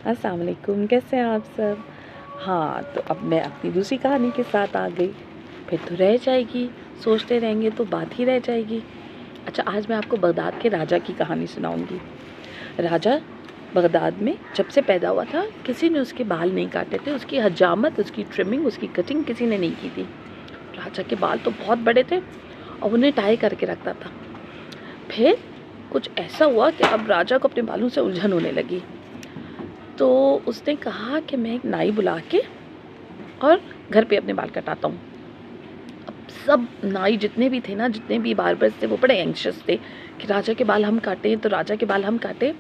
अस्सलाम वालेकुम, कैसे हैं आप सब। हाँ, तो अब मैं अपनी दूसरी कहानी के साथ आ गई। फिर तो रह जाएगी, सोचते रहेंगे तो बात ही रह जाएगी। अच्छा, आज मैं आपको बगदाद के राजा की कहानी सुनाऊंगी। राजा बगदाद में जब से पैदा हुआ था, किसी ने उसके बाल नहीं काटे थे। उसकी हजामत, उसकी ट्रिमिंग, उसकी कटिंग किसी ने नहीं की थी। राजा के बाल तो बहुत बड़े थे और उन्हें टाई करके रखता था। फिर कुछ ऐसा हुआ कि अब राजा को अपने बालों से उलझन होने लगी। तो उसने कहा कि मैं एक नाई बुला के और घर पे अपने बाल कटाता हूँ। अब सब नाई जितने भी थे ना, जितने भी बार्बर्स थे, वो बड़े एंग्शियस थे कि राजा के बाल हम काटें, तो राजा के बाल हम काटें।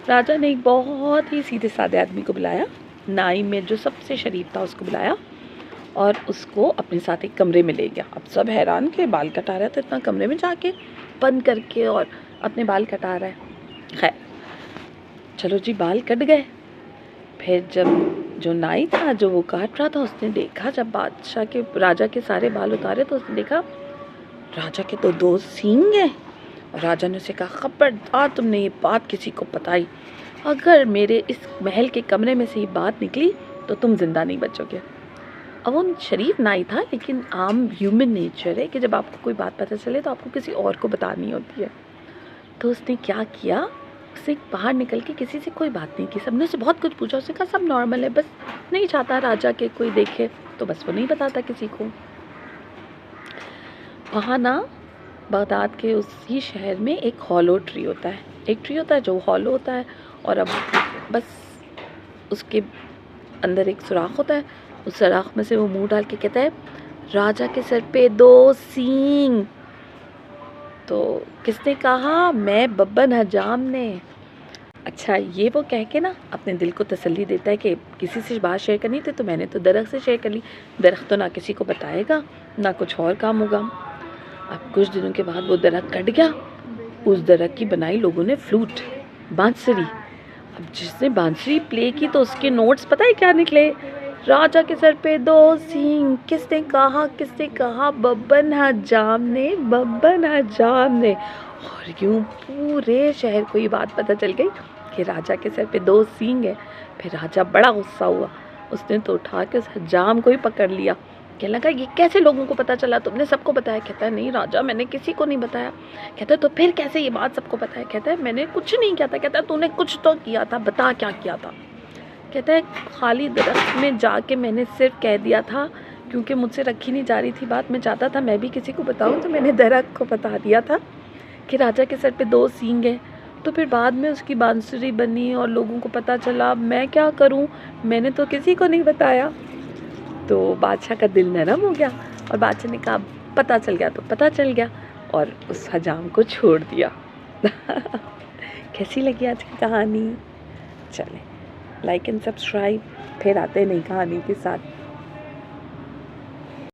राजा ने एक बहुत ही सीधे साधे आदमी को बुलाया, नाई में जो सबसे शरीफ था उसको बुलाया और उसको अपने साथ एक कमरे में ले गया। अब सब हैरान के बाल कटा रहा था, इतना कमरे में जाके बंद करके और अपने बाल कटा रहा है। खैर, चलो जी, बाल कट गए। फिर जब जो नाई था जो वो काट रहा था, उसने देखा, जब बादशाह के राजा के सारे बाल उतारे तो उसने देखा राजा के तो 2 सींग हैं। और राजा ने उसे कहा, खबरदार तुमने ये बात किसी को बताई, अगर मेरे इस महल के कमरे में से ये बात निकली तो तुम जिंदा नहीं बचोगे। अब वो शरीफ नाई था, लेकिन आम ह्यूमन नेचर है कि जब आपको कोई बात पता चले तो आपको किसी और को बतानी होती है। तो उसने क्या किया, उससे बाहर निकल के किसी से कोई बात नहीं की। सबने उसे बहुत कुछ पूछा, उसने कहा सब नॉर्मल है, बस नहीं चाहता राजा के कोई देखे, तो बस वो नहीं बताता किसी को। वहाँ ना बगदाद के उसी शहर में एक हॉलो ट्री होता है। एक ट्री होता है जो हॉलो होता है और अब बस उसके अंदर एक सुराख होता है। उस सुराख में से वो मुंह डाल के कहता है, राजा के सर पे 2 सींग। तो किसने कहा? मैं बब्बन हजाम ने। अच्छा, ये वो कह के ना अपने दिल को तसल्ली देता है कि किसी से बात शेयर करनी थी तो मैंने तो दरख्त से शेयर कर ली। दरख्त तो ना किसी को बताएगा, ना कुछ और काम होगा। अब कुछ दिनों के बाद वो दरख्त कट गया। उस दरख्त की बनाई लोगों ने फ्लूट, बांसुरी। अब जिसने बांसुरी प्ले की तो उसके नोट्स पता है क्या निकले? राजा के सर पे 2 सींग। किसने कहा? किसने कहा? बब्बन हजाम ने, बब्बन हजाम ने। और यूं पूरे शहर को ये बात पता चल गई कि राजा के सर पे 2 सींग है। फिर राजा बड़ा गुस्सा हुआ, उसने तो उठा के उस हजाम को ही पकड़ लिया। कहने लगा, ये कैसे लोगों को पता चला? तुमने सबको बताया? कहता है, नहीं राजा, मैंने किसी को नहीं बताया। कहता है, तो फिर कैसे ये बात सबको पता है? कहता है, मैंने कुछ नहीं किया था। कहता है, तूने कुछ तो किया था, बता क्या किया था? कहता है, खाली दरख्त में जाके मैंने सिर्फ कह दिया था, क्योंकि मुझसे रखी नहीं जा रही थी बात, मैं चाहता था मैं भी किसी को बताऊं, तो मैंने दरख्त को बता दिया था कि राजा के सर पे 2 सींग हैं। तो फिर बाद में उसकी बांसुरी बनी और लोगों को पता चला। मैं क्या करूं, मैंने तो किसी को नहीं बताया। तो बादशाह का दिल नरम हो गया और बादशाह ने कहा, पता चल गया तो पता चल गया, और उस हजाम को छोड़ दिया। कैसी लगी आज की कहानी? चलें, लाइक एंड सब्सक्राइब, फिर आते हैं नई कहानी के साथ।